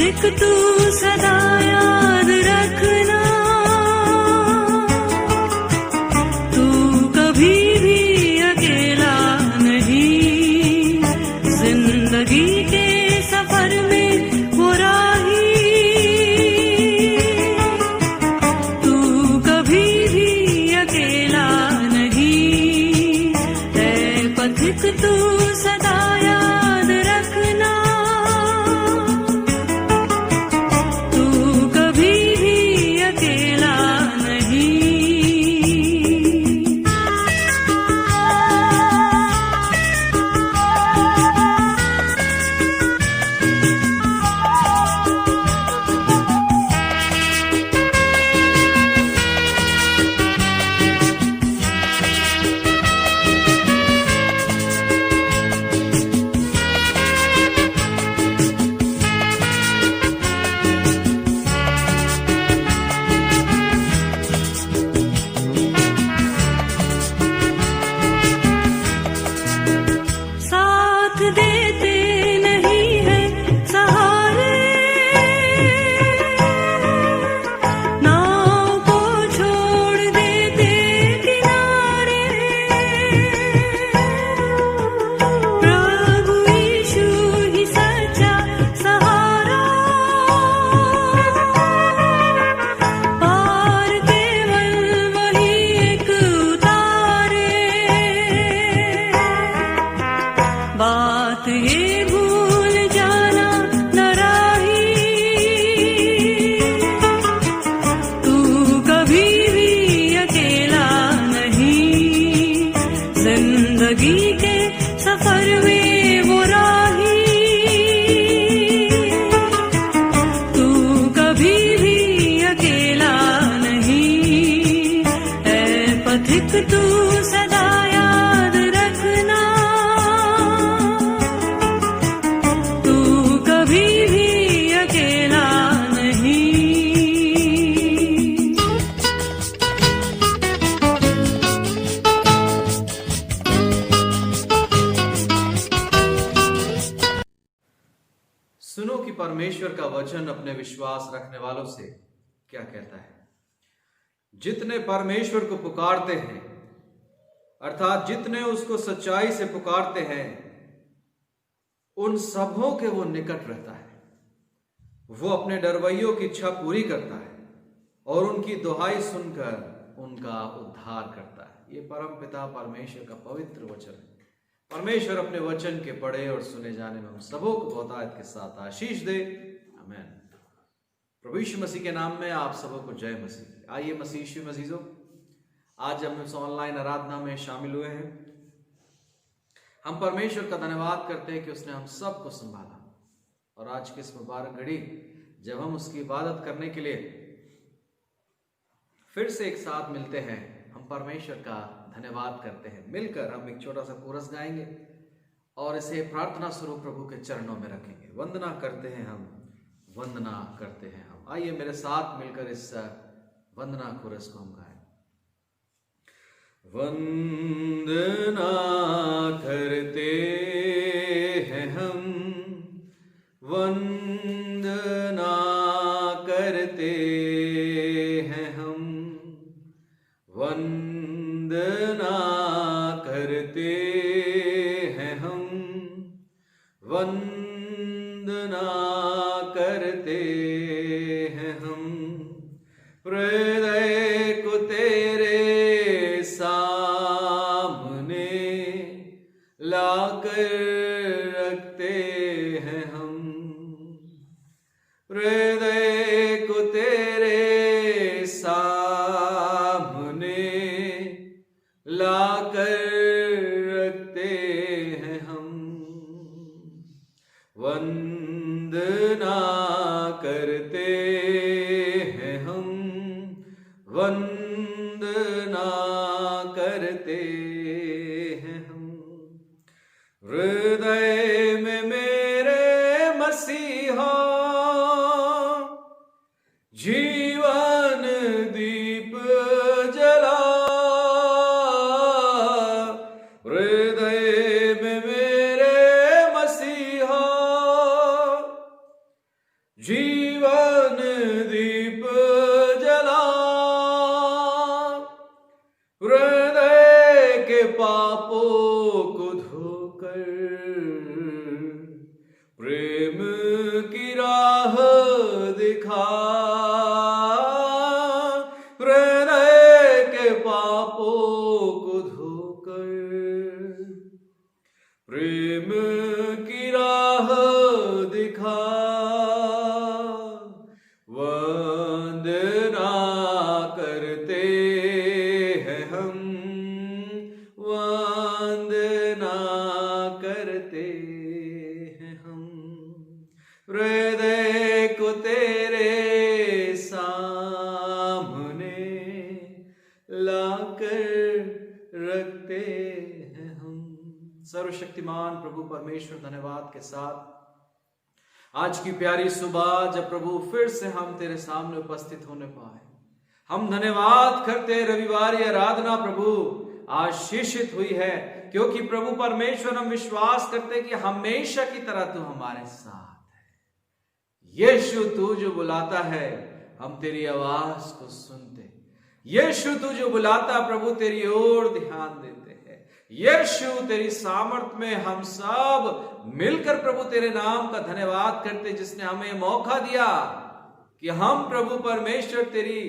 पथिक तू सदा याद रखना, तू कभी भी अकेला नहीं, जिंदगी के सफर में वो राही, तू कभी भी अकेला नहीं, है पथिक तू सदा याद रखना, तू कभी भी अकेला नहीं। साथ देते नहीं है सहारे, नाव को छोड़ देते किनारे, प्रभु यीशु ही सच्चा सहारा, पार केवल वही एक उतारे, बात ये भूल जाना न राही, तू कभी भी अकेला नहीं, जिंदगी के सफर में वो राही, तू कभी भी अकेला नहीं, है पथिक तू सदा याद रखना, तू कभी भी अकेला नहीं। सुनो कि परमेश्वर का वचन अपने विश्वास रखने वालों से क्या कहता है। जितने परमेश्वर को पुकारते हैं, अर्थात जितने उसको सच्चाई से पुकारते हैं, उन सबों के वो निकट रहता है। वो अपने डरवैयों की इच्छा पूरी करता है और उनकी दुहाई सुनकर उनका उद्धार करता है। ये परम पिता परमेश्वर का पवित्र वचन है। परमेश्वर अपने वचन के पढ़े और सुने जाने में हम सबों को बहुतायत के साथ आशीष दे। आमीन। प्रभु यीशु मसीह के नाम में आप सबों को जय मसीह। आइए मसीह यीशु मसीजों, आज हम इस ऑनलाइन आराधना में शामिल हुए हैं। हम परमेश्वर का धन्यवाद करते हैं कि उसने हम सबको संभाला और आज की इस मुबारक घड़ी जब हम उसकी इबादत करने के लिए फिर से एक साथ मिलते हैं, हम परमेश्वर का धन्यवाद करते हैं। मिलकर हम एक छोटा सा कोरस गाएंगे और इसे प्रार्थना स्वरूप प्रभु के चरणों में रखेंगे। वंदना करते हैं हम, वंदना करते हैं हम। आइए मेरे साथ मिलकर इस वंदना कोरस को हम गाएं। वंदना करते हैं हम, वंदना करते हैं हम, वंदना करते हैं हम, वंदना करते हैं हम। हृदय को तेरे सामने लाकर रखते हैं हम, हृदय को तेरे सामने लाकर रखते हैं हम। वंदना करते हैं हम, वंदना करते हैं हम। हृदय में मेरे मसीहा जीवन दीप जला, हृदय में मेरे मसीहा धोकर प्रेम की राह दिखा, हृदय के पापों को धोकर प्रेम की राह दिखा, वंदना करते हैं हम, वंदना करते हैं हम, हृदय को तेरे सामने लाकर रखते हैं हम। सर्वशक्तिमान प्रभु परमेश्वर धन्यवाद के साथ आज की प्यारी सुबह जब प्रभु फिर से हम तेरे सामने उपस्थित होने पाए, हम धन्यवाद करते। रविवार आराधना प्रभु आशीषित हुई है, क्योंकि प्रभु परमेश्वर हम विश्वास करते कि हमेशा की तरह तू हमारे साथ है। यीशु तू जो बुलाता है हम तेरी आवाज को सुनते, यीशु तू जो बुलाता प्रभु तेरी ओर ध्यान देते हैं। यीशु तेरी सामर्थ में हम सब मिलकर प्रभु तेरे नाम का धन्यवाद करते, जिसने हमें मौका दिया कि हम प्रभु परमेश्वर तेरी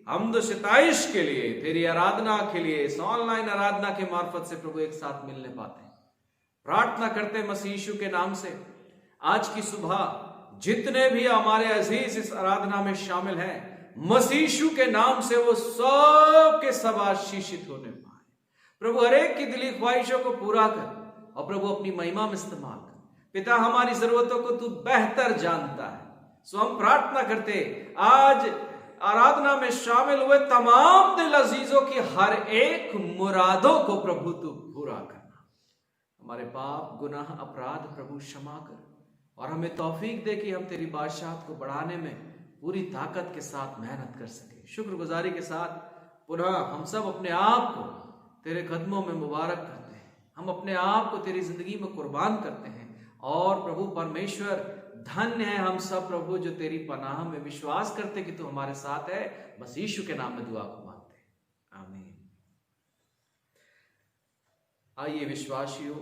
हमद सिताइश के लिए, तेरी आराधना के लिए, इस ऑनलाइन आराधना के मार्फत से प्रभु एक साथ मिलने पाते हैं। प्रार्थना करते मसीह यीशु के नाम से आज की सुबह जितने भी हमारे अजीज इस आराधना में शामिल हैं, मसीह यीशु के नाम से वो सब के सब आशीषित होने पाए। प्रभु हर एक की दिली ख्वाहिशों को पूरा कर और प्रभु अपनी महिमा में इस्तेमाल कर। पिता हमारी जरूरतों को तू बेहतर जानता है, सो हम प्रार्थना करते आज आराधना में शामिल हुए तमाम दिल अजीजों की हर एक मुरादों को प्रभु तू पूरा करना। हमारे पाप गुनाह अपराध प्रभु क्षमा कर और हमें तौफीक दे कि हम तेरी बादशाहत को बढ़ाने में पूरी ताकत के साथ मेहनत कर सके। शुक्रगुजारी के साथ पुनः हम सब अपने आप को तेरे कदमों में मुबारक करते हैं, हम अपने आप को तेरी जिंदगी में कुर्बान करते हैं। और प्रभु परमेश्वर धन्य है हम सब प्रभु जो तेरी पनाह में विश्वास करते कि तू हमारे साथ है। बस यीशु के नाम में दुआ को मांगते हैं, आमीन। आइए विश्वासियों,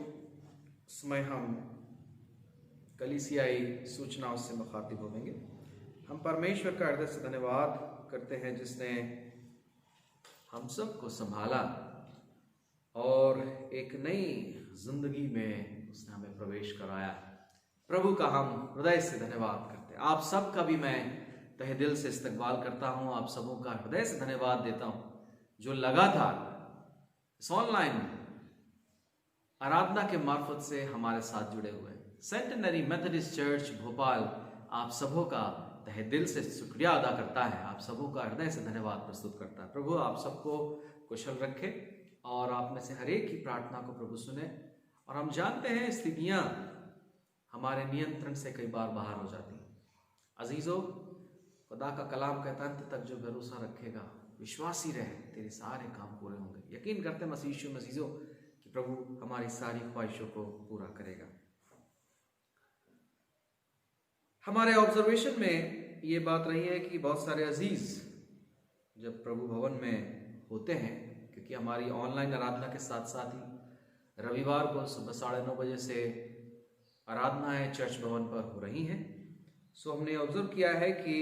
समय हम कलीसियाई सूचनाओं से मुखातिब होंगे। हम परमेश्वर का हृदय से धन्यवाद करते हैं जिसने हम सबको संभाला और एक नई जिंदगी में उसने हमें प्रवेश कराया। प्रभु का हम हृदय से धन्यवाद करते हैं। आप सबका भी मैं तहे दिल से इस्तकबाल करता हूं, आप सबों का हृदय से धन्यवाद देता हूं जो लगातार इस ऑनलाइन आराधना के मार्फत से हमारे साथ जुड़े हुए हैं। सेंटेनरी मेथोडिस्ट चर्च भोपाल आप सबों का तहे दिल से शुक्रिया अदा करता है, आप सबों का हृदय से धन्यवाद प्रस्तुत करता है। प्रभु आप सबको कुशल रखे और आप में से हर एक की प्रार्थना को प्रभु सुने। और हम जानते हैं स्थितियां हमारे नियंत्रण से कई बार बाहर हो जाती हैं। अजीजों, खुदा का कलाम कहता है अंत तक जो भरोसा रखेगा विश्वासी रहे, तेरे सारे काम पूरे होंगे। यकीन करते हैं मसीह यीशु में अजीजों कि प्रभु हमारी सारी ख्वाहिशों को पूरा करेगा। हमारे ऑब्जर्वेशन में ये बात रही है कि बहुत सारे अजीज जब प्रभु भवन में होते हैं, क्योंकि हमारी ऑनलाइन आराधना के साथ साथ ही रविवार को सुबह 9:30 बजे से आराधनाएं चर्च भवन पर हो रही हैं। सो हमने ऑब्जर्व किया है कि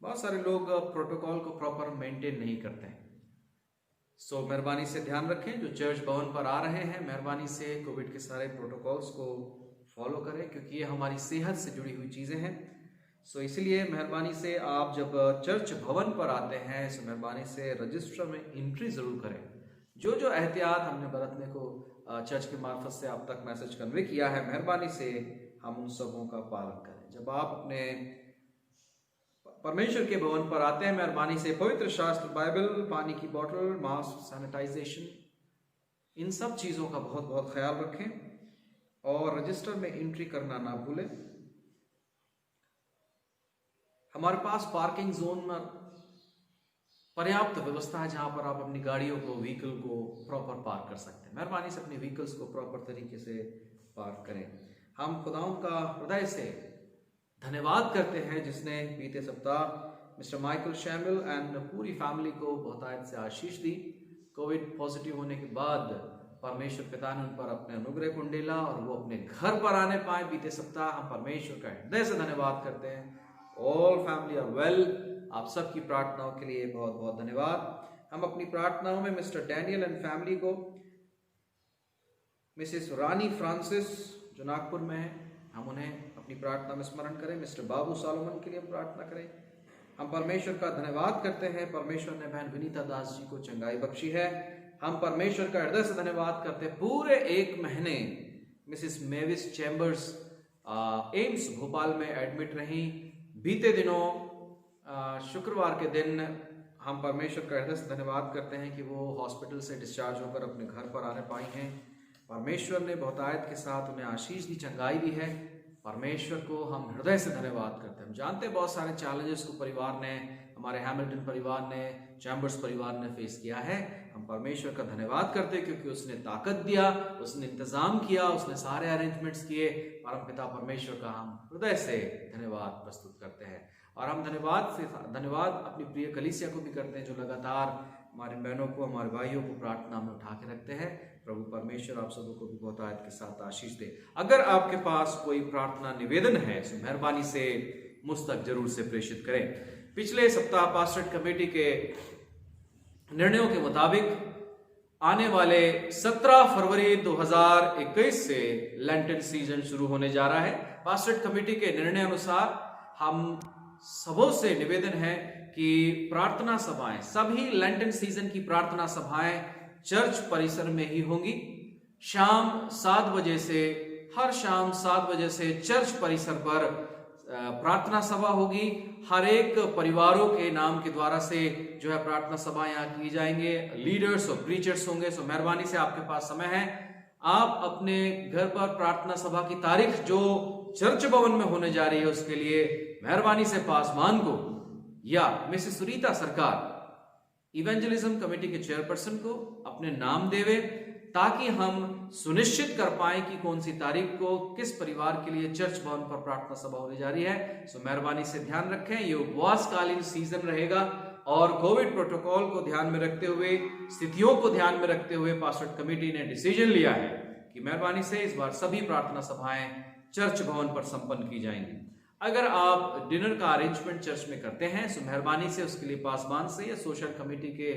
बहुत सारे लोग प्रोटोकॉल को प्रॉपर मेंटेन नहीं करते हैं। सो मेहरबानी से ध्यान रखें, जो चर्च भवन पर आ रहे हैं मेहरबानी से कोविड के सारे प्रोटोकॉल्स को फॉलो करें, क्योंकि ये हमारी सेहत से जुड़ी हुई चीज़ें हैं। सो इसलिए मेहरबानी से आप जब चर्च भवन पर आते हैं सो मेहरबानी से रजिस्टर में एंट्री ज़रूर करें। जो जो एहतियात हमने बरतने को चर्च के मार्फत से आप तक मैसेज कन्वे किया है, मेहरबानी से हम उन सबों का पालन करें। जब आप अपने परमेश्वर के भवन पर आते हैं मेहरबानी से पवित्र शास्त्र, बाइबल, पानी की बोतल, मास्क, सैनिटाइजेशन, इन सब चीज़ों का बहुत बहुत ख्याल रखें और रजिस्टर में एंट्री करना ना भूलें। हमारे पास पार्किंग जोन में पर्याप्त व्यवस्था है जहां पर आप अपनी गाड़ियों को, व्हीकल को प्रॉपर पार्क कर सकते हैं। मेहरबानी से अपनी व्हीकल्स को प्रॉपर तरीके से पार्क करें। हम खुदावंद का हृदय से धन्यवाद करते हैं जिसने बीते सप्ताह मिस्टर माइकल शैमुअल एंड पूरी फैमिली को बहुतायत से आशीष दी। कोविड पॉजिटिव होने के बाद परमेश्वर पिता ने उन पर अपने अनुग्रह कुंडेला और वो अपने घर पर आने पाए बीते सप्ताह। हम परमेश्वर का हृदय से धन्यवाद करते हैं। All family are well. आप सबकी प्रार्थनाओं के लिए बहुत बहुत धन्यवाद। हम अपनी प्रार्थनाओं में मिस्टर डैनियल एंड फैमिली को, मिसेस रानी फ्रांसिस जो नागपुर में है, हम उन्हें अपनी प्रार्थना में स्मरण करें। मिस्टर बाबू सालोमन के लिए हम प्रार्थना करें। हम परमेश्वर का धन्यवाद करते हैं, परमेश्वर ने बहन विनीता दास जी को चंगाई बख्शी है। हम परमेश्वर का हृदय से धन्यवाद करते हैं। पूरे एक महीने Mrs Mavis chambers AIIMS Bhopal में एडमिट रही। बीते दिनों शुक्रवार के दिन हम परमेश्वर का हृदय से धन्यवाद करते हैं कि वो हॉस्पिटल से डिस्चार्ज होकर अपने घर पर आने पाई हैं। परमेश्वर ने बहुतायत के साथ उन्हें आशीष दी, चंगाई दी है। परमेश्वर को हम हृदय से धन्यवाद करते हैं। हम जानते हैं बहुत सारे चैलेंजेस को परिवार ने, हमारे हैमिल्टन परिवार ने, चैम्बर्स परिवार ने फेस किया है। हम परमेश्वर का धन्यवाद करते हैं क्योंकि उसने ताकत दिया, उसने इंतजाम किया, उसने सारे अरेंजमेंट्स किए। परमपिता परमेश्वर का हम हृदय से धन्यवाद प्रस्तुत करते हैं। और हम धन्यवाद अपनी प्रिय कलीसिया को भी करते हैं जो लगातार हमारी बहनों को, हमारे भाइयों को प्रार्थना में उठा के रखते हैं। प्रभु परमेश्वर आप सबों को भी बहुतायत के साथ आशीष दे। अगर आपके पास कोई प्रार्थना निवेदन है तो मेहरबानी से मुझ तक जरूर से प्रेषित करें। पिछले सप्ताह पास्टरेट कमेटी के निर्णयों के मुताबिक आने वाले 17 फरवरी 2021 से लेंटन सीजन शुरू होने जा रहा है। पास्टरेट कमेटी के निर्णय अनुसार हम सबों से निवेदन है कि प्रार्थना सभाएं, सभी लेंटन सीजन की प्रार्थना सभाएं चर्च परिसर में ही होंगी। शाम 7 बजे से, हर शाम 7 बजे से चर्च परिसर पर प्रार्थना सभा होगी। हर एक परिवारों के नाम के द्वारा से जो है प्रार्थना सभा यहाँ की जाएंगे। लीडर्स और प्रीचर्स होंगे। सो मेहरबानी से आपके पास समय है, आप अपने घर पर प्रार्थना सभा की तारीख जो चर्च भवन में होने जा रही है उसके लिए मेहरबानी से पासवान को या मिसेस सुनीता सरकार इवेंजलिज्म कमेटी के चेयरपर्सन को अपने नाम देवे, ताकि हम सुनिश्चित कर पाए कि कौन सी तारीख को किस परिवार के लिए चर्च भवन पर प्रार्थना सभा होने जा रही है। सो मेहरबानी से ध्यान रखें, ये उपवासकालीन सीजन रहेगा और कोविड प्रोटोकॉल को ध्यान में रखते हुए, स्थितियों को ध्यान में रखते हुए पास्टरेट कमेटी ने डिसीजन लिया है कि मेहरबानी से इस बार सभी प्रार्थना सभाएं चर्च भवन पर संपन्न की जाएंगी। अगर आप डिनर का अरेंजमेंट चर्च में करते हैं तो मेहरबानी से उसके लिए पासवान से या सोशल कमेटी के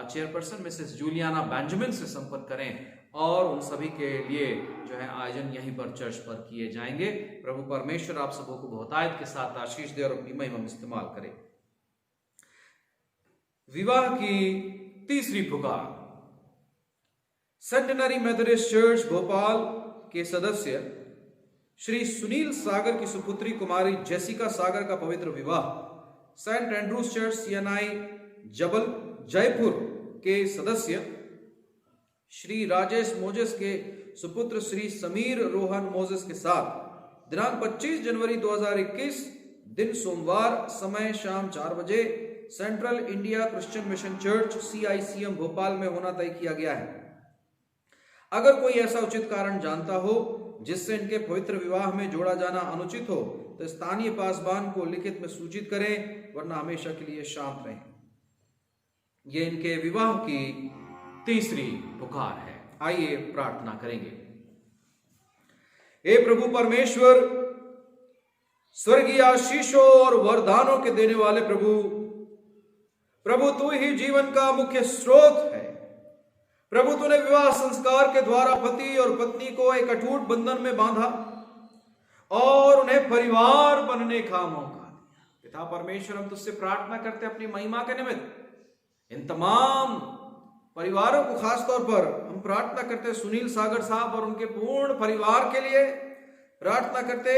चेयरपर्सन मिसेस जूलियाना बेंजामिन से संपर्क करें और उन सभी के लिए जो है आयोजन यहीं पर चर्च पर किए जाएंगे। प्रभु परमेश्वर आप सबों को बहुतायत के साथ आशीष दे और अपनी महिमा में इस्तेमाल करे। विवाह की तीसरी पुकार। सेंटेनरी मेथोडिस्ट चर्च भोपाल के सदस्य श्री सुनील सागर की सुपुत्री कुमारी जेसिका सागर का पवित्र विवाह Saint Andrews Church CNI Jaipur के सदस्य श्री राजेश मोजेस के सुपुत्र श्री समीर रोहन मोजेस के साथ दिनांक 25 जनवरी 2021 दिन सोमवार समय शाम 4 बजे central India Christian mission church CICM Bhopal में होना तय किया गया है। अगर कोई ऐसा उचित कारण जानता हो जिससे इनके पवित्र विवाह में जोड़ा जाना अनुचित हो तो स्थानीय पासवान को लिखित में सूचित करें, वरना हमेशा के लिए शांत रहें। यह इनके विवाह की तीसरी पुकार है। आइए प्रार्थना करेंगे। हे प्रभु परमेश्वर, स्वर्गीय आशीषों और वरदानों के देने वाले प्रभु तू ही जीवन का मुख्य स्रोत है। प्रभु तूने विवाह संस्कार के द्वारा पति और पत्नी को एक अटूट बंधन में बांधा और उन्हें परिवार बनने का मौका दिया। पिता परमेश्वर, हम तुझसे प्रार्थना करते अपनी महिमा के निमित्त इन तमाम परिवारों को, खासतौर पर हम प्रार्थना करते सुनील सागर साहब और उनके पूर्ण परिवार के लिए, प्रार्थना करते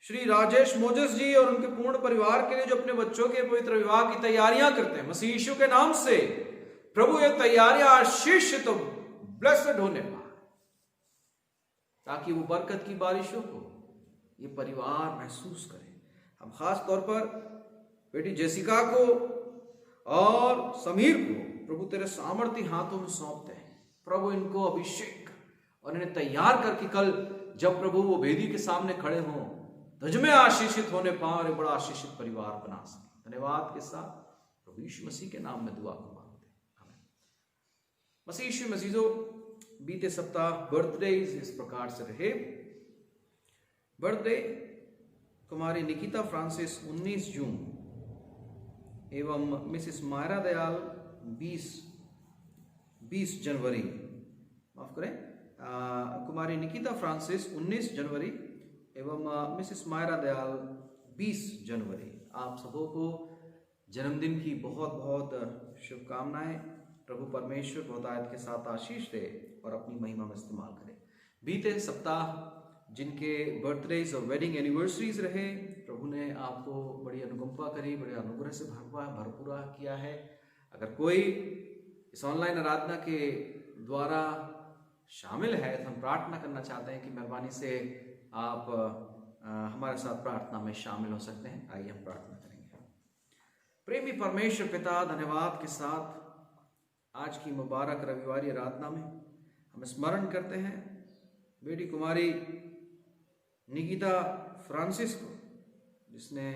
श्री राजेश मोजेस जी और उनके पूर्ण परिवार के लिए जो अपने बच्चों के पवित्र विवाह की तैयारियां करते हैं। मसीह यीशु के नाम से प्रभु ये तैयारियां आशीषित और ब्लेस्ड होने पाए, ताकि वो बरकत की बारिशों को ये परिवार महसूस करें। हम खास तौर पर बेटी जेसिका को और समीर को प्रभु तेरे सामर्थ्य हाथों में सौंपते हैं। प्रभु इनको अभिषेक और इन्हें तैयार करके कल जब प्रभु वो वेदी के सामने खड़े हों तुझ में आशीषित होने पाए और बड़ा आशीषित परिवार बना सके। धन्यवाद के साथ प्रभु यीशु मसीह के नाम में दुआ को मांगते हैं। आमीन। मसीह यीशु मसीजो, बीते सप्ताह बर्थडेज इस प्रकार से रहे। बर्थडे कुमारी निकिता फ्रांसिस 19 जून एवं मिसेस मायरा दयाल 20 जनवरी, माफ करें, कुमारी निकिता फ्रांसिस 19 जनवरी एवं मिसेस मायरा दयाल 20 जनवरी। आप सबों को जन्मदिन की बहुत बहुत शुभकामनाएं। प्रभु परमेश्वर बहुतायत के साथ आशीष दे और अपनी महिमा में इस्तेमाल करे। बीते सप्ताह जिनके बर्थडेज और वेडिंग एनिवर्सरीज रहे, प्रभु ने आपको बड़ी अनुकंपा करी, बड़े अनुग्रह से भरपूरा किया है। अगर कोई इस ऑनलाइन आराधना के द्वारा शामिल है तो हम प्रार्थना करना चाहते हैं कि मेहरबानी से आप हमारे साथ प्रार्थना में शामिल हो सकते हैं। आइए हम प्रार्थना करेंगे। प्रेमी परमेश्वर पिता, धन्यवाद के साथ आज की मुबारक रविवारी आराधना में हम स्मरण करते हैं बेटी कुमारी निकिता फ्रांसिस को, जिसने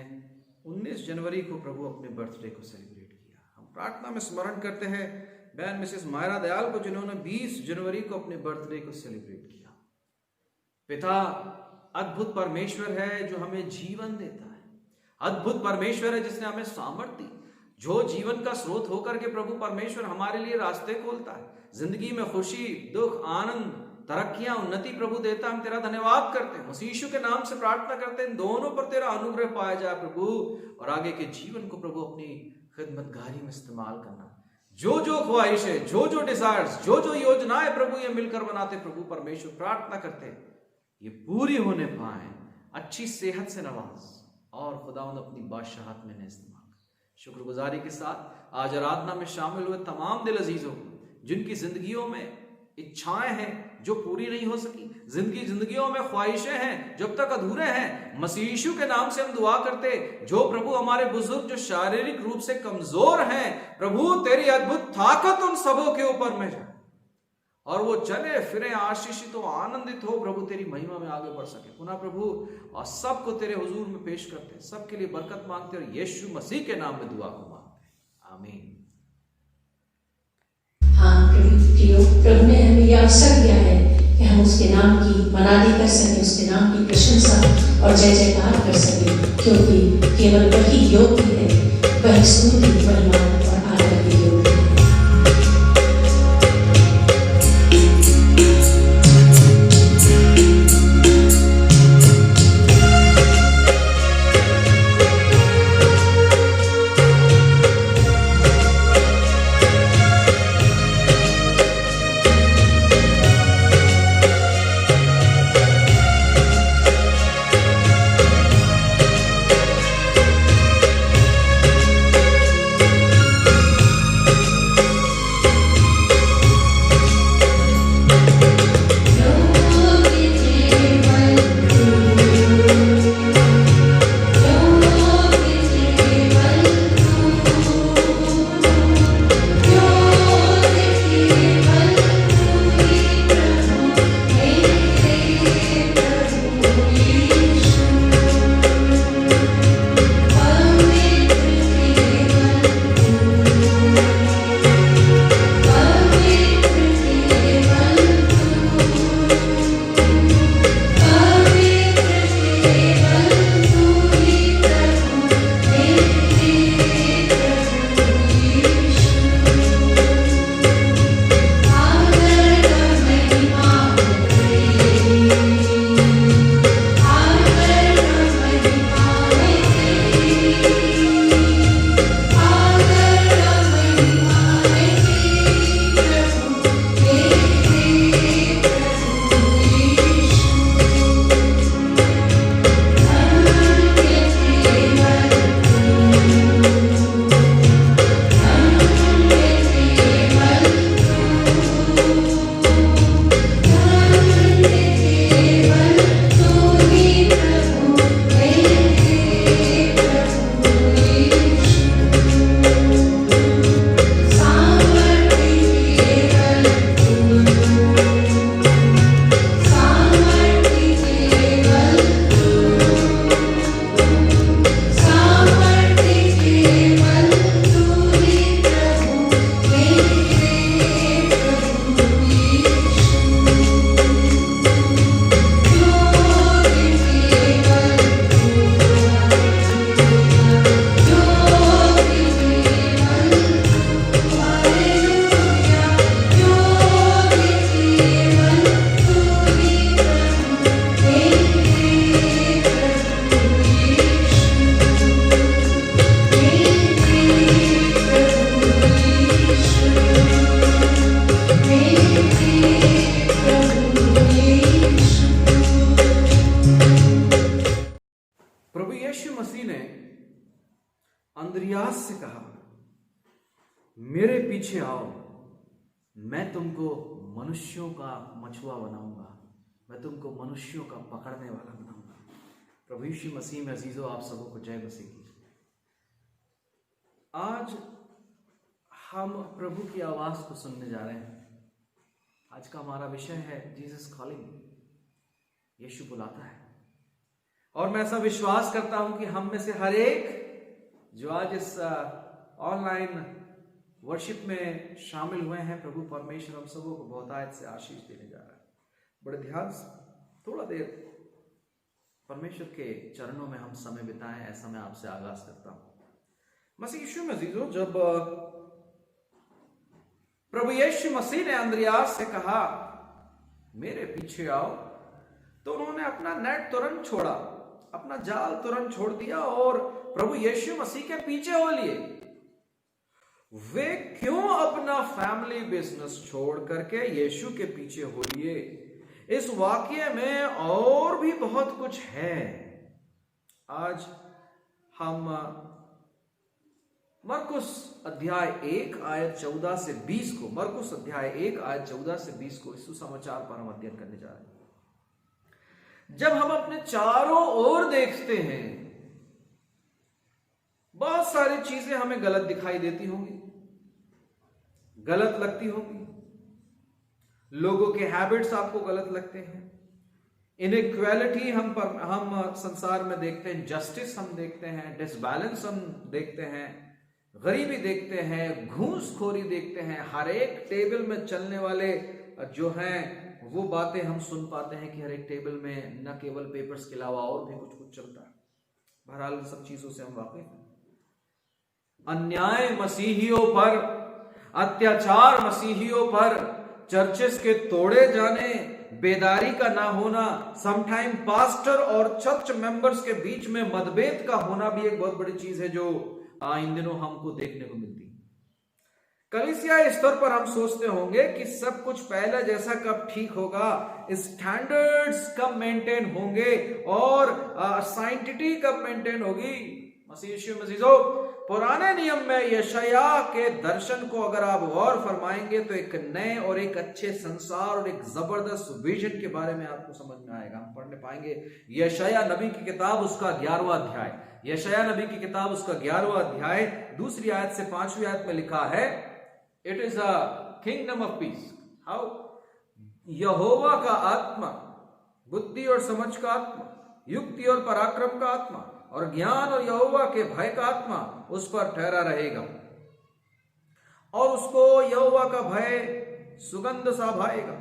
19 जनवरी को प्रभु अपने बर्थडे को सेलिब्रेट किया। हम प्रार्थना में स्मरण करते हैं बहन मिसेस मायरा दयाल को, जिन्होंने 20 जनवरी को अपने बर्थडे को सेलिब्रेट किया। पिता, अद्भुत परमेश्वर है जो हमें जीवन देता है, अद्भुत परमेश्वर है जिसने हमें सामर्थ्य दी, जो जीवन का स्रोत होकर के प्रभु परमेश्वर हमारे लिए रास्ते खोलता है। जिंदगी में खुशी, दुख, आनंद, तरक्कियां, उन्नति प्रभु देता। हम तेरा धन्यवाद करते हैं, मसीह यीशु के नाम से प्रार्थना करते हैं, दोनों पर तेरा अनुग्रह पाया जाए प्रभु, और आगे के जीवन को प्रभु अपनी खिदमतगारी में इस्तेमाल करना। जो जो ख्वाहिशें, जो जो डिजायर्स, जो जो योजनाएं प्रभु ये मिलकर बनाते प्रभु परमेश्वर, प्रार्थना करते ये पूरी होने पाए। अच्छी सेहत से नवाज और खुदावंद अपनी बादशाहत में इस्तेमाल। शुक्रगुजारी के साथ आज आराधना में शामिल हुए तमाम दिल अजीजों जिनकी जिंदगियों में इच्छाएं हैं जो पूरी नहीं हो सकी, जिंदगियों में ख्वाहिशें हैं जब तक अधूरे हैं, मसीह यीशु के नाम से हम दुआ करते। जो प्रभु हमारे बुजुर्ग जो शारीरिक रूप से कमजोर हैं, प्रभु तेरी अद्भुत ताकत उन सबों के ऊपर में जाए और वो चले फिरे आशीषित हो, आनंदित हो, प्रभु तेरी महिमा में आगे बढ़ सके। पुनः प्रभु और सबको तेरे हुजूर में पेश करते हैं, सबके लिए बरकत मांगते और यीशु मसीह के नाम में दुआ को मांगते हैं, आमीन। हाँ प्रभु ने हमें यह अवसर दिया है कि हम उसके नाम की मनादी कर सकें, उसके नाम की प्रशंसा और जय जयकार कर सकें, क्योंकि केवल वही योग्य है, वही स्तुति, महिमा और आदर के योग्य है। अंद्रियास से कहा, मेरे पीछे आओ, मैं तुमको मनुष्यों का मछुआ बनाऊंगा, मैं तुमको मनुष्यों का पकड़ने वाला बनाऊंगा। प्रभु यीशु मसीह में अजीजों, आप सबों को जय मसीह की। आज हम प्रभु की आवाज को सुनने जा रहे हैं। आज का हमारा विषय है जीसस कॉलिंग, यीशु बुलाता है। और मैं ऐसा विश्वास करता हूं कि हम में से हर एक जो आज इस ऑनलाइन वर्शिप में शामिल हुए हैं, प्रभु परमेश्वर हम सबों को बहुतायत से आशीष देने जा रहा है। बड़े ध्यान से थोड़ा देर परमेश्वर के चरणों में हम समय बिताएं, ऐसा मैं आपसे आगाज करता हूं। मसीह यीशु में अजीजों, जब प्रभु यीशु मसीह ने अंद्रियास से कहा मेरे पीछे आओ, तो उन्होंने अपना नेट तुरंत छोड़ा, अपना जाल तुरंत छोड़ दिया और प्रभु यीशु मसीह के पीछे हो लिए। वे क्यों अपना फैमिली बिजनेस छोड़ करके यीशु के पीछे हो लिए? इस वाक्य में और भी बहुत कुछ है। आज हम मरकुस अध्याय 1 आयत 14 से 20 को, मरकुस अध्याय 1 आयत 14 से 20 को इस सुसमाचार पर हम अध्ययन करने जा रहे हैं। जब हम अपने चारों ओर देखते हैं, बहुत सारी चीजें हमें गलत दिखाई देती होंगी, गलत लगती होंगी। लोगों के हैबिट्स आपको गलत लगते हैं, इनइक्वालिटी हम संसार में देखते हैं, जस्टिस हम देखते हैं, डिसबैलेंस हम देखते हैं, गरीबी देखते हैं, घूसखोरी देखते हैं। हर एक टेबल में चलने वाले जो हैं वो बातें हम सुन पाते हैं कि हर एक टेबल में न केवल पेपर्स के अलावा और भी कुछ कुछ चलता है। बहरहाल इन सब चीजों से हम वाकिफ हैं। अन्याय मसीहियों पर, अत्याचार मसीहियों पर, चर्चेस के तोड़े जाने, बेदारी का ना होना, समटाइम पास्टर और चर्च मेंबर्स के बीच में मतभेद का होना भी एक बहुत बड़ी चीज है जो इन दिनों हमको देखने को मिलती है। कलीसिया स्तर पर हम सोचते होंगे कि सब कुछ पहले जैसा कब ठीक होगा, स्टैंडर्ड्स कब मेंटेन होंगे और साइंटिटी कब मेंटेन होगी। मसीह यीशु मसीह, पुराने नियम में यशाया के दर्शन को अगर आप गौर फरमाएंगे तो एक नए और एक अच्छे संसार और एक जबरदस्त विजन के बारे में आपको समझ में आएगा। हम पढ़ने पाएंगे यशाया नबी की किताब उसका 11वां अध्याय, यशाया नबी की किताब उसका 11वां अध्याय 2 आयत से 5वीं आयत में लिखा है, it is a kingdom of peace. How? यहोवा का आत्मा बुद्धि और समझ का आत्मा, युक्ति और पराक्रम का आत्मा और ज्ञान और यहोवा के भय का आत्मा उस पर ठहरा रहेगा, और उसको यहोवा का भय सुगंध सा भाएगा।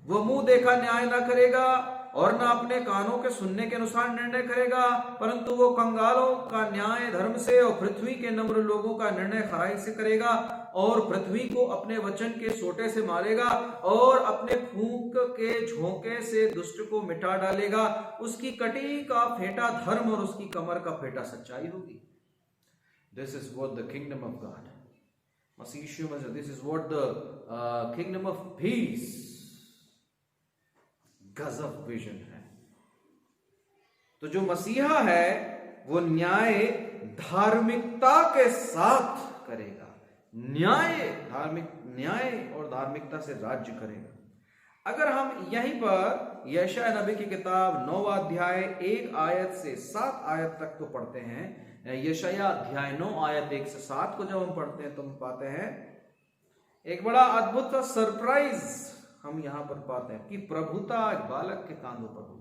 वो मुंह देखा न्याय ना करेगा और ना अपने कानों के सुनने के अनुसार निर्णय करेगा, परंतु वो कंगालों का न्याय धर्म से और पृथ्वी के नम्र लोगों का निर्णय खराई से करेगा, और पृथ्वी को अपने वचन के सोटे से मारेगा और अपने फूंक के झोंके से दुष्ट को मिटा डालेगा। उसकी कटी का फेंटा धर्म और उसकी कमर का फेंटा सच्चाई होगी। This is what the kingdom of God, मसीह यीशु मसीह, this is what the kingdom of peace, गजब विजन है। तो जो मसीहा है वो न्याय धार्मिकता के साथ करेगा, न्याय और धार्मिकता से राज्य करेगा। अगर हम यहीं पर यशायाह नबी की किताब 9वां अध्याय 1 आयत से 7 आयत तक को पढ़ते हैं, यशायाह अध्याय 9 आयत 1 से 7 को जब हम पढ़ते हैं तो हम पाते हैं एक बड़ा अद्भुत सरप्राइज हम यहां पर पाते हैं कि प्रभुता एक बालक के कांधों पर हो।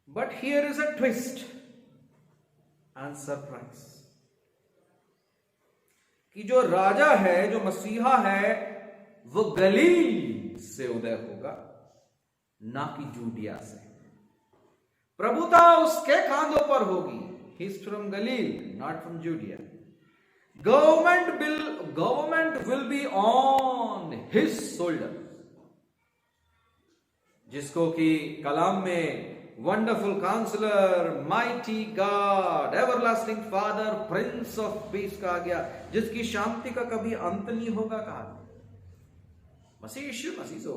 But here is a twist and surprise कि जो राजा है, जो मसीहा है, वो गलील से उदय होगा, ना कि जूडिया से। प्रभुता उसके कांधों पर होगी। He is from Galilee, not from Judea. Government will be on his shoulder, जिसको कि कलाम में wonderful counsellor, mighty God, everlasting father, prince of peace कहा गया, जिसकी शांति का कभी अंत नहीं होगा कहा। मसीह यीशु मसीह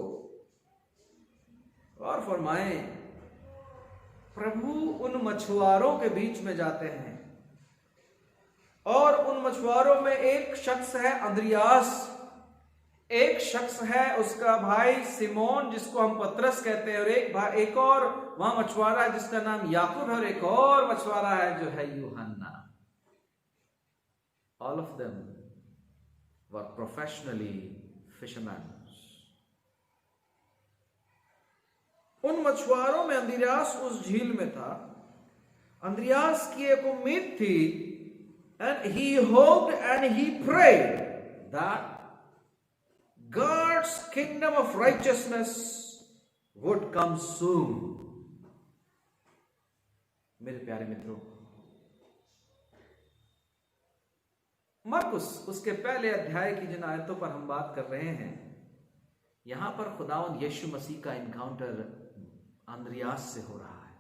और फरमाए प्रभु उन मछुआरों के बीच में जाते हैं और उन मछुआरों में एक शख्स है अंद्रियास, एक शख्स है उसका भाई सिमोन जिसको हम पतरस कहते हैं, और एक और वहां मछुआरा है जिसका नाम याकूब है, और एक और मछुआरा है जो है यूहन्ना। All of them were professionally fishermen. उन मछुआरों में अंद्रियास उस झील में था। अंद्रियास की एक उम्मीद थी, and he hoped and he prayed that God's kingdom of righteousness would come soon. मेरे प्यारे मित्रों, मरकुस उसके पहले अध्याय की जिन आयतों पर हम बात कर रहे हैं, यहां पर खुदावंद यीशु मसीह का इनकाउंटर अंद्रियास से हो रहा है।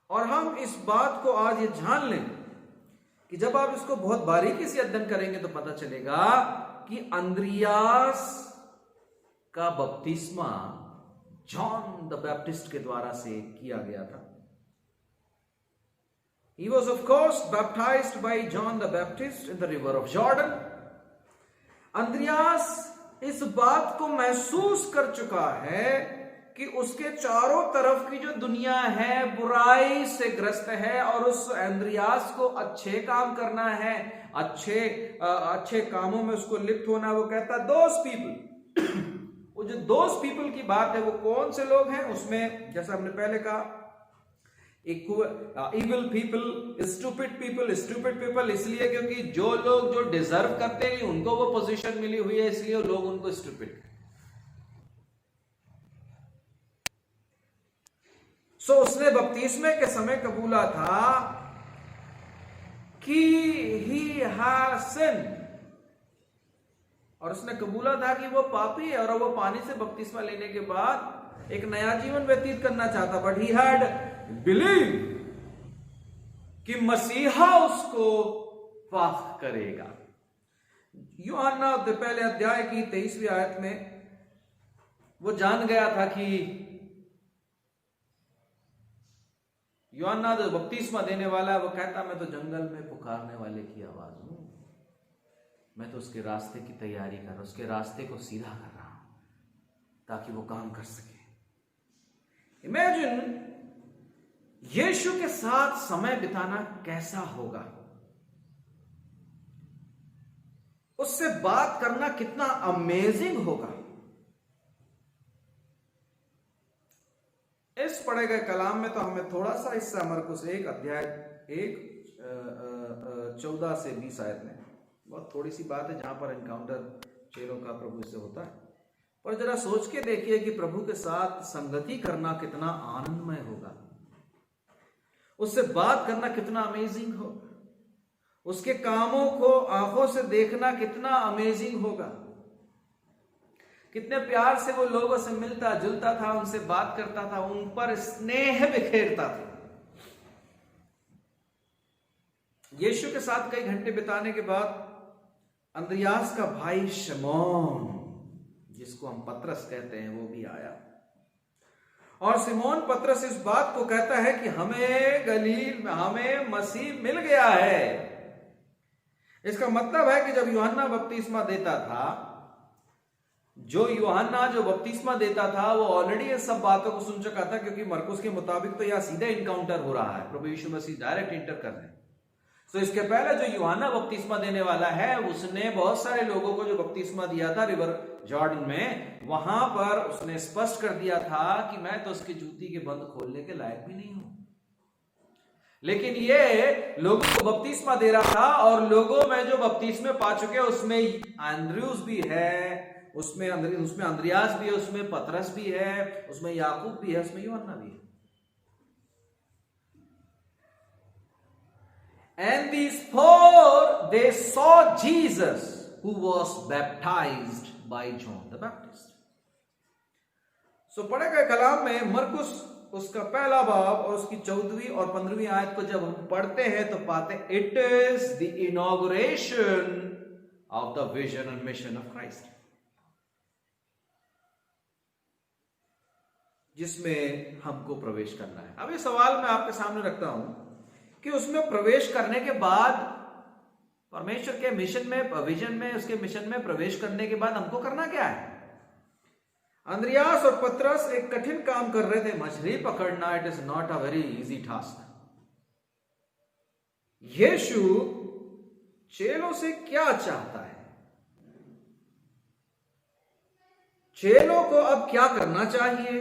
और हम इस बात को आज ये जान लें कि जब आप इसको बहुत बारीकी से अध्ययन करेंगे तो पता चलेगा कि अंद्रियास का बपतिस्मा जॉन द बैप्टिस्ट के द्वारा से किया गया था। He was of course baptized by John the Baptist in the river of Jordan. Andreas इस बात को महसूस कर चुका है कि उसके चारों तरफ की जो दुनिया है बुराई से ग्रस्त है, और उस अंद्रियास को अच्छे काम करना है, अच्छे कामों में उसको लिप्त होना। वो कहता दोस पीपल, वो जो दोस पीपल की बात है वो कौन से लोग हैं? उसमें जैसा हमने पहले कहा, evil people, stupid people इसलिए क्योंकि जो लोग जो डिजर्व करते नहीं उनको वो पोजीशन मिली हुई है, इसलिए लोग उनको स्टूपिड। सो उसने बपतिस्मे के समय कबूला था कि he has sinned, और उसने कबूला था कि वो पापी है, और वो पानी से बपतिस्मा लेने के बाद एक नया जीवन व्यतीत करना चाहता। बट ही हैड बिलीव कि मसीहा उसको पाक करेगा। यूहन्ना के पहले अध्याय की 23वीं आयत में वो जान गया था कि यूहन्ना जो बपतिस्मा देने वाला है, वो कहता मैं तो जंगल में पुकारने वाले की आवाज हूं, मैं तो उसके रास्ते की तैयारी कर रहा हूं, उसके रास्ते को सीधा कर रहा हूं ताकि वो काम कर सके। इमेजिन यीशु के साथ समय बिताना कैसा होगा, उससे बात करना कितना अमेजिंग होगा। इस पढ़े गए कलाम में तो हमें थोड़ा सा हिस्सा मरकुस 1 अध्याय 14 से 20 आयत में बहुत थोड़ी सी बात है जहां पर एनकाउंटर चेलों का प्रभु से होता है, पर जरा सोच के देखिए कि प्रभु के साथ संगति करना कितना आनंदमय होगा, उससे बात करना कितना अमेजिंग होगा, उसके कामों को आंखों से देखना कितना अमेजिंग होगा, कितने प्यार से वो लोगों से मिलता जुलता था, उनसे बात करता था, उन पर स्नेह बिखेरता था। यीशु के साथ कई घंटे बिताने के बाद अंद्रियास का भाई शमौन, जिसको हम पतरस कहते हैं, वो भी आया। और सिमोन पतरस इस बात को कहता है कि हमें गलील में हमें मसीह मिल गया है। इसका मतलब है कि जब यूहन्ना बपतिस्मा देता था, यूहन्ना जो बपतिस्मा देता था वो ऑलरेडी इस सब बातों को सुन चुका था, क्योंकि मरकुस के मुताबिक तो यह सीधे इनकाउंटर हो रहा है, प्रभु यीशु मसीह डायरेक्ट इंटर कर रहे हैं। तो इसके पहले जो यूहन्ना बपतिस्मा देने वाला है, उसने बहुत सारे लोगों को जो बपतिस्मा दिया था रिवर जॉर्डन में, वहां पर उसने स्पष्ट कर दिया था कि मैं तो उसकी जूती के बंद खोलने के लायक भी नहीं हूं। लेकिन ये लोगों को बपतिस्मा दे रहा था, और लोगों में जो बपतिस्मे पा चुके उसमें एंड्रयूस भी है, उसमें अंद्रियास भी है, उसमें पतरस भी है, उसमें याकूब भी है, उसमें यूहन्ना भी है। And these four, they saw Jesus who was baptized by John the Baptist. So पढ़े गए कलाम में मरकुस उसका पहला बाब और उसकी 14वीं और 15वीं आयत को जब हम पढ़ते हैं तो पाते it is the inauguration of the vision and mission of Christ. जिसमें हमको प्रवेश करना है। अब ये सवाल मैं आपके सामने रखता हूं कि उसमें प्रवेश करने के बाद, परमेश्वर के मिशन में, विजन में, उसके मिशन में प्रवेश करने के बाद हमको करना क्या है? अंद्रियास और पतरस एक कठिन काम कर रहे थे, मछली पकड़ना। It is not a very easy task. यीशु चेलों से क्या चाहता है? चेलों को अब क्या करना चाहिए?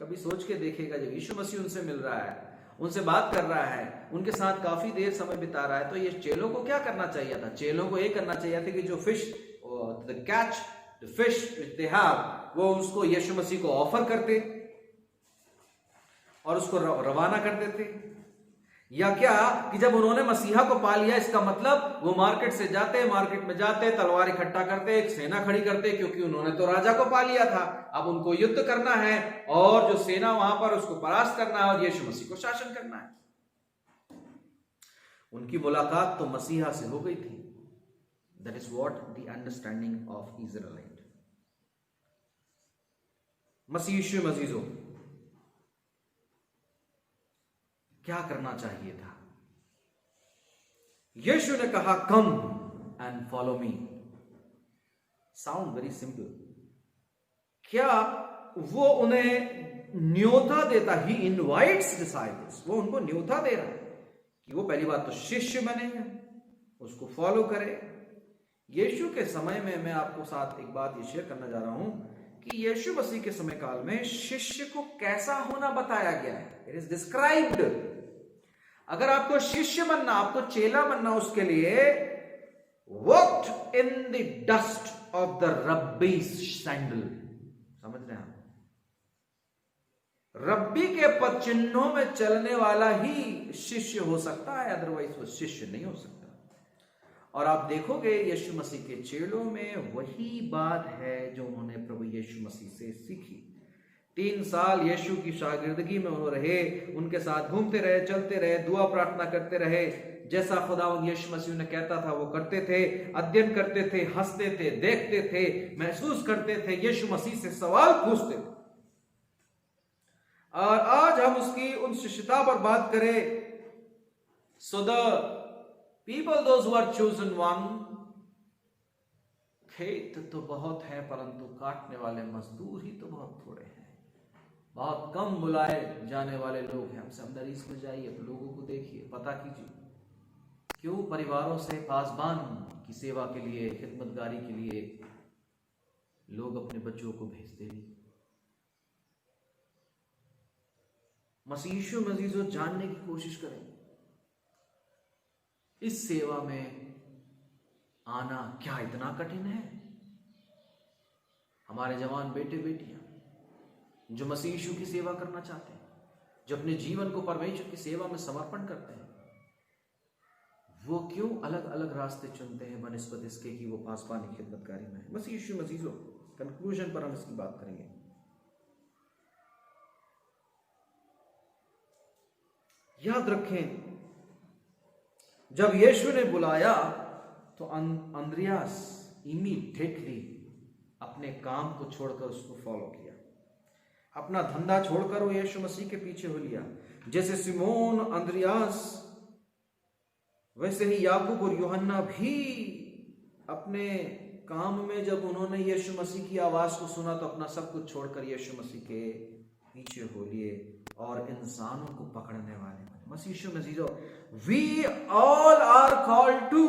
कभी सोच के देखिएगा, जब यीशु मसीह उनसे मिल रहा है, उनसे बात कर रहा है, उनके साथ काफी देर समय बिता रहा है, तो ये चेलों को क्या करना चाहिए था? चेलों को ये करना चाहिए था कि जो fish, the catch, the fish they have, वो उसको यीशु मसीह को ऑफर करते और उसको रवाना कर देते। या क्या कि जब उन्होंने मसीहा को पा लिया, इसका मतलब वो मार्केट से जाते, मार्केट में जाते, तलवार इकट्ठा करते, एक सेना खड़ी करते, क्योंकि उन्होंने तो राजा को पा लिया था। अब उनको युद्ध करना है और जो सेना वहां पर, उसको परास्त करना है और यीशु मसीह को शासन करना है। उनकी मुलाकात तो मसीहा से हो गई थी। That is what the understanding of Israelite. मसीह यीशु मसीह क्या करना चाहिए था? यीशु ने कहा, come and follow me. Sound very simple. क्या वो उन्हें न्योता देता? He invites disciples. वो उनको न्योता दे रहा है कि वो पहली बात तो शिष्य बने, उसको फॉलो करे। यीशु के समय में मैं आपको साथ एक बात ये शेयर करना जा रहा हूं कि यीशु मसीह के समय काल में शिष्य को कैसा होना बताया गया है। It is described. अगर आपको शिष्य बनना, आपको चेला बनना, उसके लिए walk in the dust of the rabi sandal. समझ रहे हैं आप? रब्बी के पद चिन्हों में चलने वाला ही शिष्य हो सकता है, अदरवाइज वो शिष्य नहीं हो सकता। और आप देखोगे यीशु मसीह के चेलों में वही बात है जो उन्होंने प्रभु यीशु मसीह से सीखी। 3 साल यीशु की शागिर्दगी में उन्होंने रहे, उनके साथ घूमते रहे, चलते रहे, दुआ प्रार्थना करते रहे। जैसा खुदावंद यीशु मसीह ने कहता था वो करते थे, अध्ययन करते थे, हंसते थे, देखते थे, महसूस करते थे, यीशु मसीह से सवाल पूछते थे। और आज हम उसकी उन शिष्यता पर बात करें। So the people those who are chosen one, खेत तो बहुत है परंतु काटने वाले मजदूर ही तो बहुत थोड़े हैं। बहुत कम बुलाए जाने वाले लोग हैं। हम सेमिनरीज में जाइए तो लोगों को देखिए, पता कीजिए क्यों परिवारों से पासबान की सेवा के लिए, खिदमतगारी के लिए लोग अपने बच्चों को भेजते नहीं। मसीह यीशु मसीह जानने की कोशिश करें, इस सेवा में आना क्या इतना कठिन है? हमारे जवान बेटे बेटियां जो मसीह यीशु की सेवा करना चाहते हैं, जो अपने जीवन को परमेश्वर की सेवा में समर्पण करते हैं, वो क्यों अलग अलग रास्ते चुनते हैं बनिस्बत इसके कि वो पासबानी खिदमतकारी में है? मसीह यीशु मसीह कंक्लूजन पर हम इसकी बात करेंगे। याद रखें, जब यीशु ने बुलाया तो अंद्रियास इमीडिएटली अपने काम को छोड़कर उसको फॉलो किया। अपना धंधा छोड़कर वो यीशु मसीह के पीछे हो लिया। जैसे सिमोन, अंद्रियास, वैसे ही याकूब और यूहन्ना भी अपने काम में जब उन्होंने यीशु मसीह की आवाज को सुना तो अपना सब कुछ छोड़कर यीशु मसीह के पीछे हो लिए और इंसानों को पकड़ने वाले बने। मसीह यीशु मसीह, we all are called to.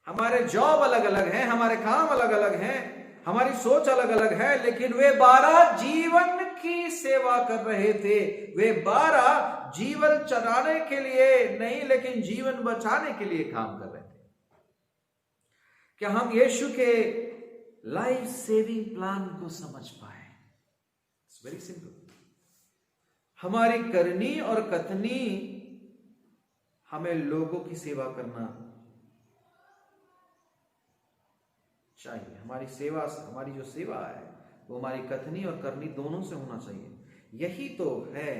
हमारे जॉब अलग अलग हैं, हमारे काम अलग अलग हैं, हमारी सोच अलग अलग है, लेकिन वे 12 जीवन की सेवा कर रहे थे। वे 12 जीवन चलाने के लिए नहीं, लेकिन जीवन बचाने के लिए काम कर रहे थे। क्या हम यीशु के लाइफ सेविंग प्लान को समझ पाए? It's very simple. हमारी करनी और कथनी हमें लोगों की सेवा करना चाहिए। हमारी सेवा, हमारी जो सेवा है वो हमारी कथनी और करनी दोनों से होना चाहिए। यही तो है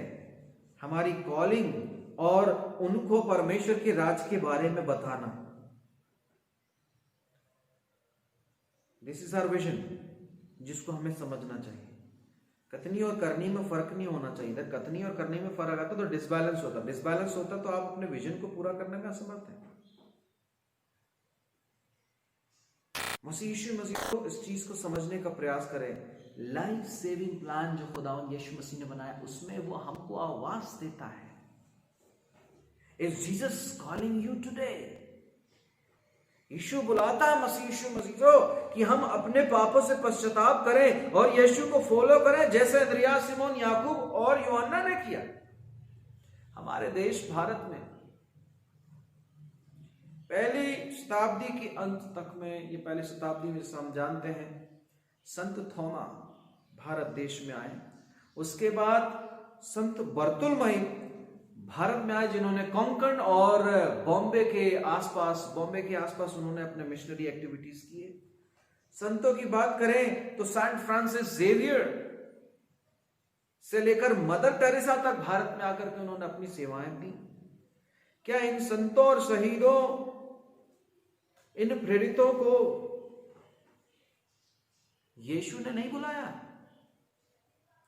हमारी कॉलिंग और उनको परमेश्वर के राज के बारे में बताना। दिस इज आवर विजन, जिसको हमें समझना चाहिए। कथनी और करनी में फर्क नहीं होना चाहिए था। कथनी और करनी में फर्क आता तो डिसबैलेंस होता, डिसबैलेंस होता तो आप अपने विजन को पूरा करने में असमर्थ हैं। मसीह यीशु को इस चीज को समझने का प्रयास करें। लाइफ सेविंग प्लान जो खुदावंद यीशु मसीह ने बनाया उसमें वो हमको आवाज देता है। Is Jesus calling you today? यीशु बुलाता है मसीह यीशु को कि हम अपने पापों से पश्चाताप करें और यीशु को फॉलो करें, जैसे अंद्रियास, सिमोन, याकूब और यूहन्ना ने किया। हमारे देश भारत में पहली शताब्दी के अंत तक में, ये पहली शताब्दी में हम जानते हैं, संत थोमा भारत देश में आए। उसके बाद संत बर्तुलमई भारत में आए, जिन्होंने कोंकण और बॉम्बे के आसपास उन्होंने अपने मिशनरी एक्टिविटीज किए। संतों की बात करें तो सेंट फ्रांसिस जेवियर से लेकर मदर टेरेसा तक भारत में आकर के उन्होंने अपनी सेवाएं दी। क्या इन संतों और शहीदों, इन प्रेरितों को यीशु ने नहीं बुलाया?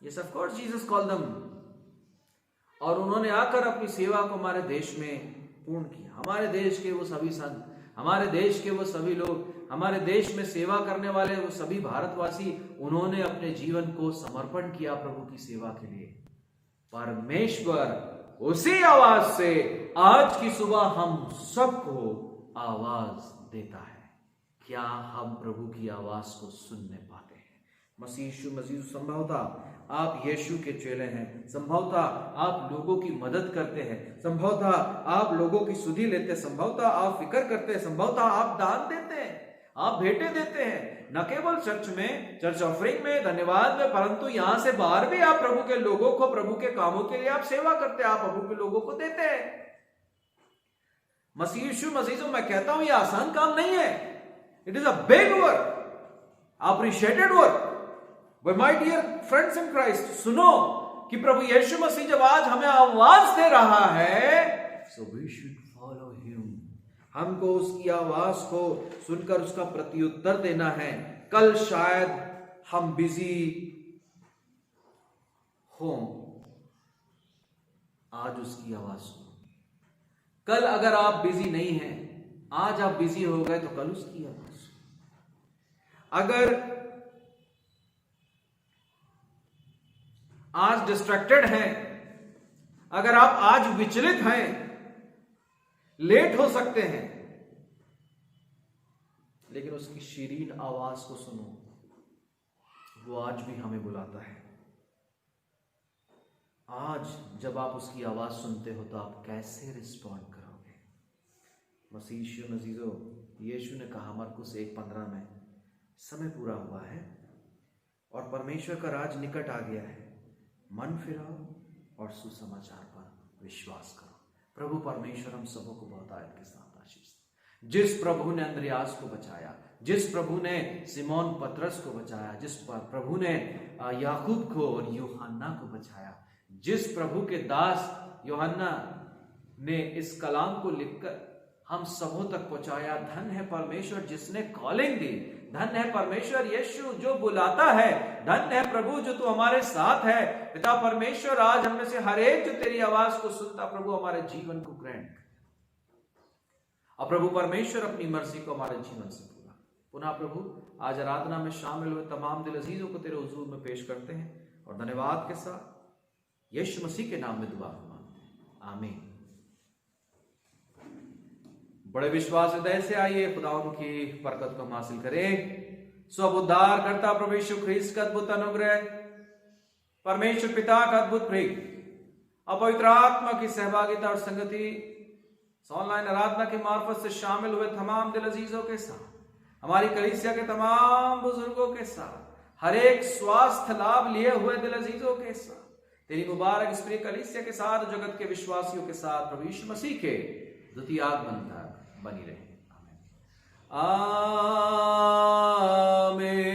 Yes, of course Jesus called them. और उन्होंने आकर अपनी सेवा को हमारे देश में पूर्ण किया। हमारे देश के वो सभी संत, हमारे देश के वो सभी लोग, हमारे देश में सेवा करने वाले वो सभी भारतवासी, उन्होंने अपने जीवन को समर्पण किया प्रभु की सेवा के लिए। परमेश्वर उसी आवाज से आज की सुबह हम सबको आवाज देता है। क्या हम प्रभु की आवाज को सुनने पाते हैं? मसीह यीशु संभवतः आप यीशु के चेले हैं, संभवतः आप लोगों की मदद करते हैं, संभवतः आप लोगों की सुधि लेते हैं, संभवतः आप फिक्र करते हैं, संभवतः आप दान देते हैं, आप भेंटें देते हैं, न केवल चर्च में, चर्च ऑफरिंग में, धन्यवाद में, परंतु यहां से बाहर भी आप प्रभु के लोगों को, प्रभु के कामों के लिए आप सेवा करते हैं, आप प्रभु के लोगों को देते हैं। मसीह यीशु मैं कहता हूं, यह आसान काम नहीं है। It is a big work, appreciated work. But my dear friends in Christ, सुनो कि प्रभु यीशु मसीह जब आज हमें आवाज दे रहा है, so we should follow him. हमको उसकी आवाज को सुनकर उसका प्रत्युत्तर देना है। कल शायद हम बिजी हो, आज उसकी आवाज सुनो। कल अगर आप बिजी नहीं हैं, आज आप बिजी हो गए तो कल उसकी आवाज सुनो। अगर आज डिस्ट्रैक्टेड हैं, अगर आप आज विचलित हैं, लेट हो सकते हैं, लेकिन उसकी शीरीन आवाज को सुनो। वो आज भी हमें बुलाता है। आज जब आप उसकी आवाज सुनते हो तो आप कैसे रिस्पॉन्ड करोगे? मसीह यीशु ने कहा मरकुस 1:15 में, समय पूरा हुआ है और परमेश्वर का राज निकट आ गया है। मन फिराओ और सुसमाचार पर विश्वास करो। प्रभु परमेश्वर हम सबों को बहुत आयत के साथ आशीष दे। जिस प्रभु ने अंद्रियास को बचाया, जिस प्रभु ने सिमोन पतरस को बचाया, जिस प्रभु ने याकूब को और यूहन्ना को बचाया, जिस प्रभु के दास यूहन्ना ने इस कलाम को लिखकर हम सबों तक पहुंचाया, धन है परमेश्वर जिसने कॉलिंग दी, धन है परमेश्वर यीशु जो बुलाता है, धन है प्रभु जो तू हमारे साथ है। पिता परमेश्वर आज हम में से हर एक जो तेरी आवाज को सुनता, प्रभु हमारे जीवन को ग्रहण कर। और प्रभु परमेश्वर अपनी मर्जी को हमारे जीवन से पूरा। पुनः प्रभु आज आराधना में शामिल हुए तमाम दिल अजीजों को तेरे हुजूर में पेश करते हैं और धन्यवाद के साथ यीशु मसीह के नाम में दुआ मांगते हैं, आमीन। बड़े विश्वास हृदय से आइए खुदा की बरकत को हम हासिल करें। सब उद्धार करता प्रभु यीशु ख्रीस्त का अद्भुत अनुग्रह, परमेश्वर पिता का अद्भुत प्रेम, पवित्र आत्मा की सहभागिता और संगति ऑनलाइन आराधना के मार्फत से शामिल हुए तमाम दिल अजीजों के साथ, हमारी कलीसिया के तमाम बुजुर्गों के साथ, हर एक स्वास्थ्य लाभ लिए हुए दिल अजीजों के साथ, तेरी मुबारक इस प्रिय कलीसिया के साथ, जगत के विश्वासियों के साथ प्रभु यीशु मसीह के द्वितीय आगमन तक बनी रहे। आमीन,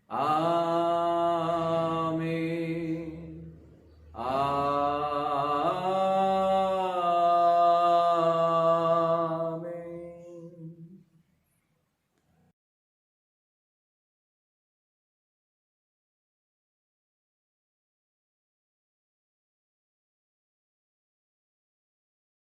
आमीन, आमीन।